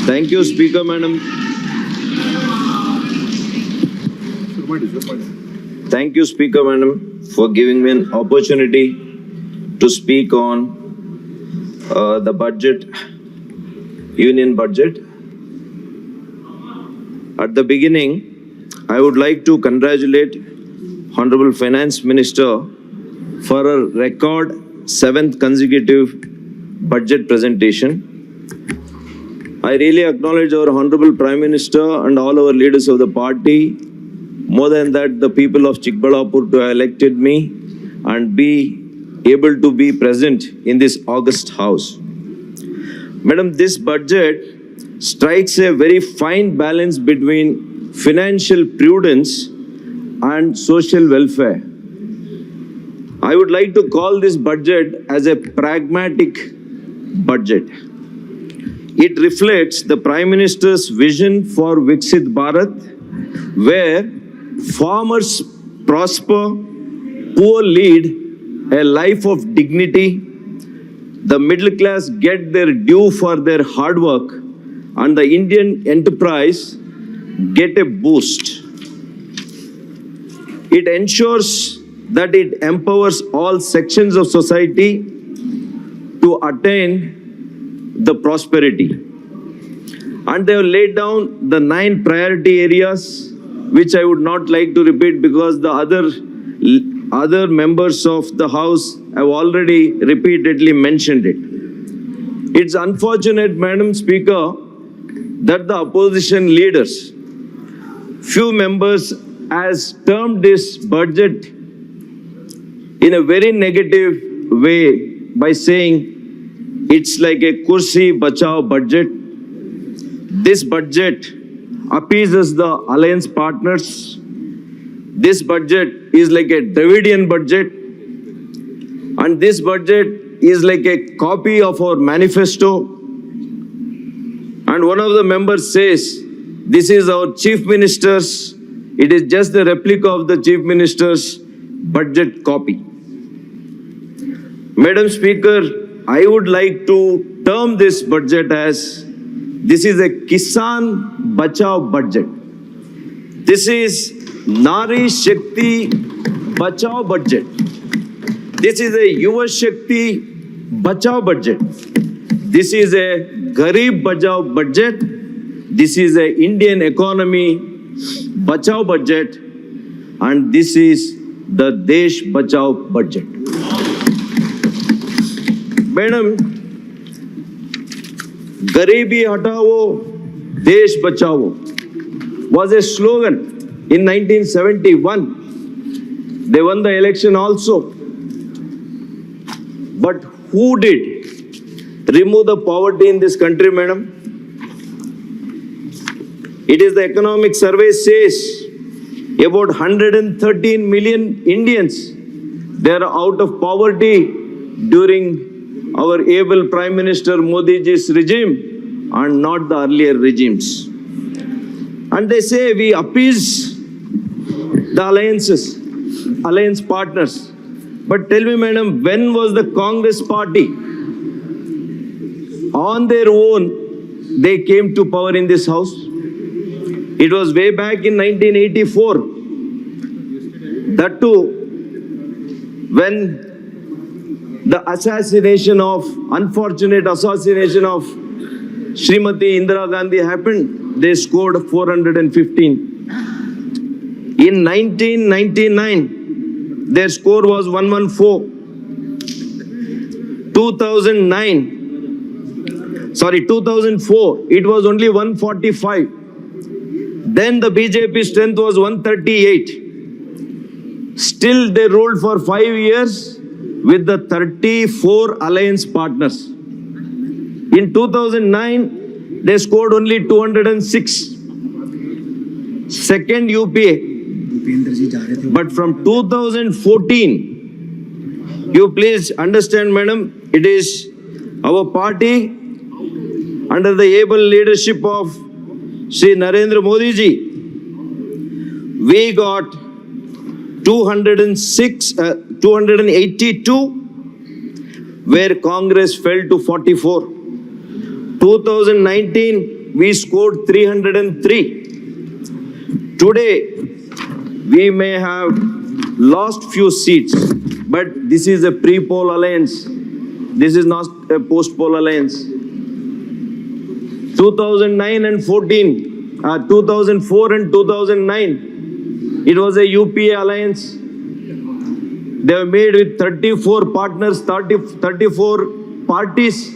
Thank you, Speaker, Madam. Thank you, Speaker, Madam, for giving me an opportunity to speak on the budget, union budget. At the beginning, I would like to congratulate Honorable Finance Minister for a record 7th consecutive budget presentation. I really acknowledge our Honorable Prime Minister and all our leaders of the party. More than that, the people of Chikkaballapura to have elected me and be able to be present in this august house. Madam, this budget strikes a very fine balance between financial prudence and social welfare. I would like to call this budget as a pragmatic budget. It reflects the Prime Minister's vision for Viksit Bharat, where farmers prosper, poor lead a life of dignity, the middle class get their due for their hard work, and the Indian enterprise get a boost. It ensures that it empowers all sections of society to attain the prosperity. And they have laid down the 9 priority areas, which I would not like to repeat because the other members of the House have already repeatedly mentioned it. It's unfortunate, Madam Speaker, that the opposition leaders, few members, has termed this budget in a very negative way by saying it's like a kursi bachao budget. This budget appeases the alliance partners. This budget is like a Dravidian budget. And this budget is like a copy of our manifesto. And one of the members says, this is our chief minister's, it is just the replica of the chief minister's budget copy. Madam Speaker, I would like to term this budget as, this is a Kisan Bachao budget. This is Nari Shakti Bachao budget. This is a Yuva Shakti Bachao budget. This is a Garib Bachao budget. This is a Indian economy Bachao budget. And this is the Desh Bachao budget. Madam, Garibi Hatao, Desh Bachao was a slogan in 1971. They won the election also. But who did remove the poverty in this country, madam? It is the economic survey says about 113 million Indians, they are out of poverty during our able Prime Minister Modi ji's regime and not the earlier regimes. And they say we appease the alliance partners. But tell me, madam, when was the Congress party on their own, they came to power in this house? It was way back in 1984. That too, when the unfortunate assassination of Srimati Indira Gandhi happened, they scored 415. In 1999, their score was 114. 2004, it was only 145. Then the BJP strength was 138. Still, they ruled for 5 years with the 34 alliance partners. In 2009, they scored only 206. Second UPA. But from 2014, you please understand, madam, it is our party under the able leadership of Shri Narendra Modi ji. We got 282, where Congress fell to 44. 2019, we scored 303. Today, we may have lost few seats, but this is a pre-poll alliance. This is not a post-poll alliance. 2009 and 14, 2004 and 2009, it was a UPA alliance. They were made with 34 partners, 34 parties.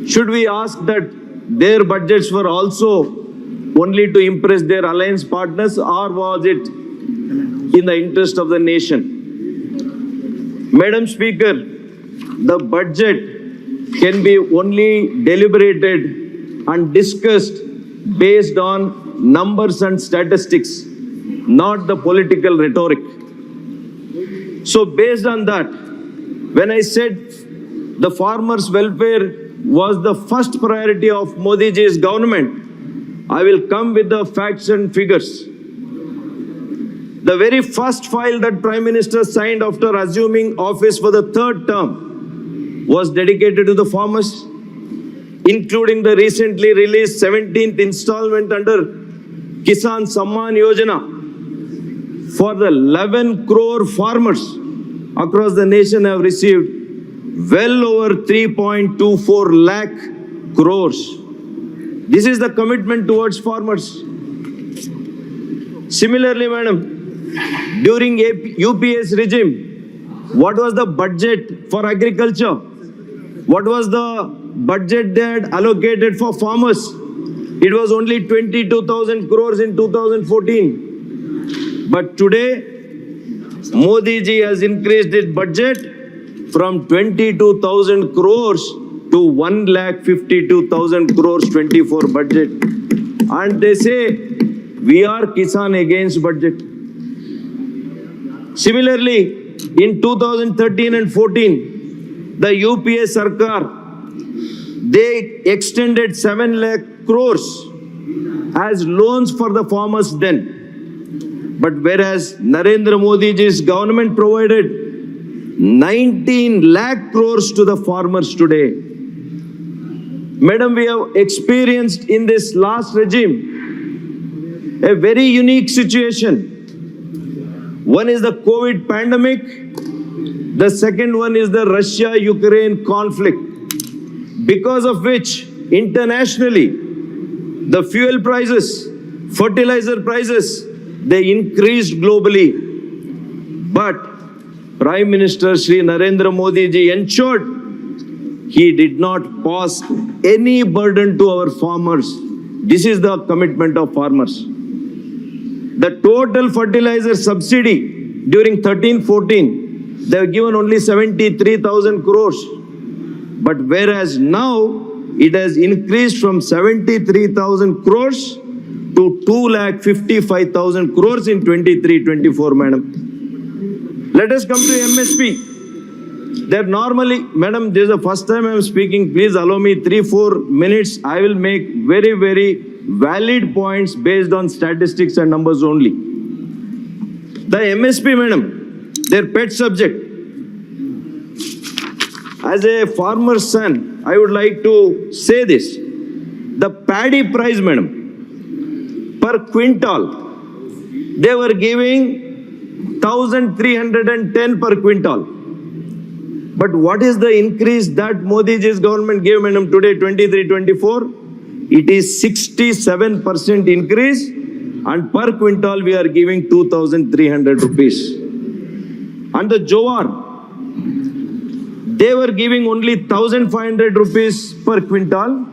Should we ask that their budgets were also only to impress their alliance partners, or was it in the interest of the nation? Madam Speaker, the budget can be only deliberated and discussed based on numbers and statistics, not the political rhetoric. So based on that, when I said the farmers' welfare was the first priority of Modi ji's government, I will come with the facts and figures. The very first file that Prime Minister signed after assuming office for the third term was dedicated to the farmers, including the recently released 17th installment under Kisan Samman Yojana for the 11 crore farmers across the nation have received well over 3.24 lakh crores. This is the commitment towards farmers. Similarly, madam, during UPA's regime, what was the budget for agriculture? What was the budget they had allocated for farmers? It was only 22,000 crores in 2014. But today, Modi ji has increased its budget from 22,000 crores to 1,52,000 crores 24 budget. And they say, we are Kisan against budget. Similarly, in 2013 and 14, the UPA Sarkar, they extended 7 lakh crores as loans for the farmers then. But whereas Narendra Modi ji's government provided 19 lakh crores to the farmers today. Madam, we have experienced in this last regime a very unique situation. One is the COVID pandemic. The second one is the Russia-Ukraine conflict, because of which internationally the fuel prices, fertilizer prices, they increased globally. But Prime Minister Shri Narendra Modi ji ensured he did not pass any burden to our farmers. This is the commitment of farmers. The total fertilizer subsidy during 13-14, they have given only 73,000 crores. But whereas now it has increased from 73,000 crores to 2,55,000 crores in 23-24, madam. Let us come to MSP. They're normally, madam, this is the first time I'm speaking. Please allow me 3-4 minutes. I will make very, very valid points based on statistics and numbers only. The MSP, madam, their pet subject. As a farmer's son, I would like to say this. The paddy price, madam, per quintal, they were giving 1,310 per quintal. But what is the increase that Modi ji's government gave, madam, today, 23-24? It is 67% increase, and per quintal we are giving 2,300 rupees. And the Jowar, they were giving only 1,500 rupees per quintal,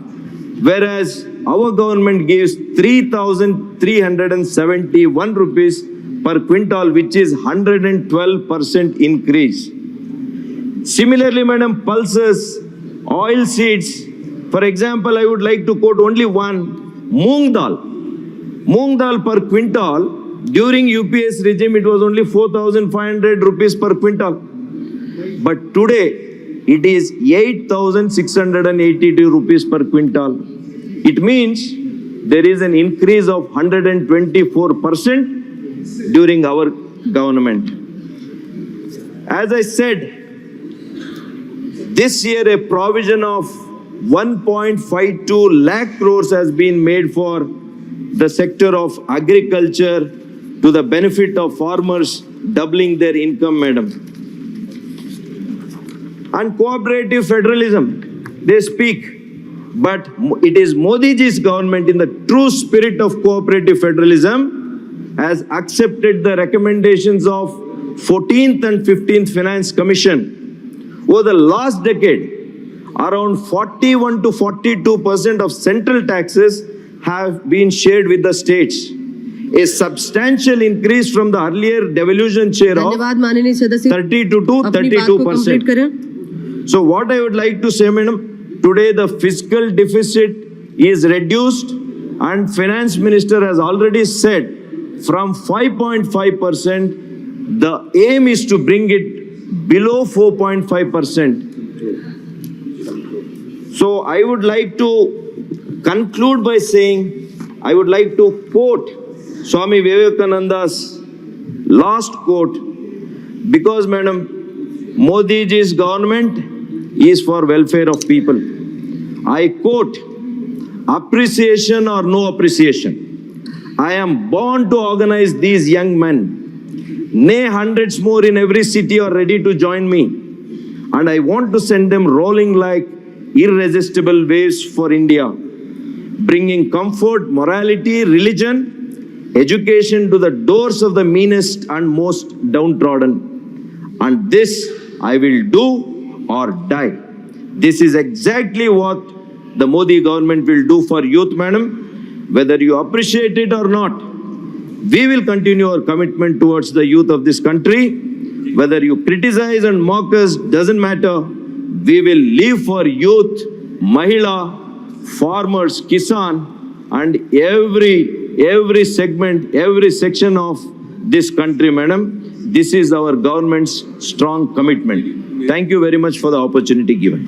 whereas our government gives 3,371 rupees per quintal, which is 112% increase. Similarly, madam, pulses, oil seeds. For example, I would like to quote only one, moong dal. Moong dal per quintal, during UPA's regime, it was only 4,500 rupees per quintal. But today, it is 8,682 rupees per quintal. It means there is an increase of 124% during our government. As I said, this year a provision of 1.52 lakh crores has been made for the sector of agriculture to the benefit of farmers, doubling their income, madam. And cooperative federalism, they speak. But it is Modi ji's government, in the true spirit of cooperative federalism, has accepted the recommendations of 14th and 15th Finance Commission. Over the last decade, around 41 to 42% of central taxes have been shared with the states. A substantial increase from the earlier devolution share of 32 to 32%. So what I would like to say, madam, today the fiscal deficit is reduced and Finance Minister has already said from 5.5%, the aim is to bring it below 4.5%. So I would like to conclude by saying, I would like to quote Swami Vivekananda's last quote, because madam, Modi ji's government is for welfare of people. I quote, appreciation or no appreciation, I am born to organize these young men. Nay, hundreds more in every city are ready to join me. And I want to send them rolling like irresistible waves for India, bringing comfort, morality, religion, education to the doors of the meanest and most downtrodden. And this I will do or die. This is exactly what the Modi government will do for youth, madam. Whether you appreciate it or not, we will continue our commitment towards the youth of this country. Whether you criticize and mock us, doesn't matter. We will live for youth, Mahila, farmers, Kisan, and every segment, every section of this country, madam. This is our government's strong commitment. Thank you very much for the opportunity given.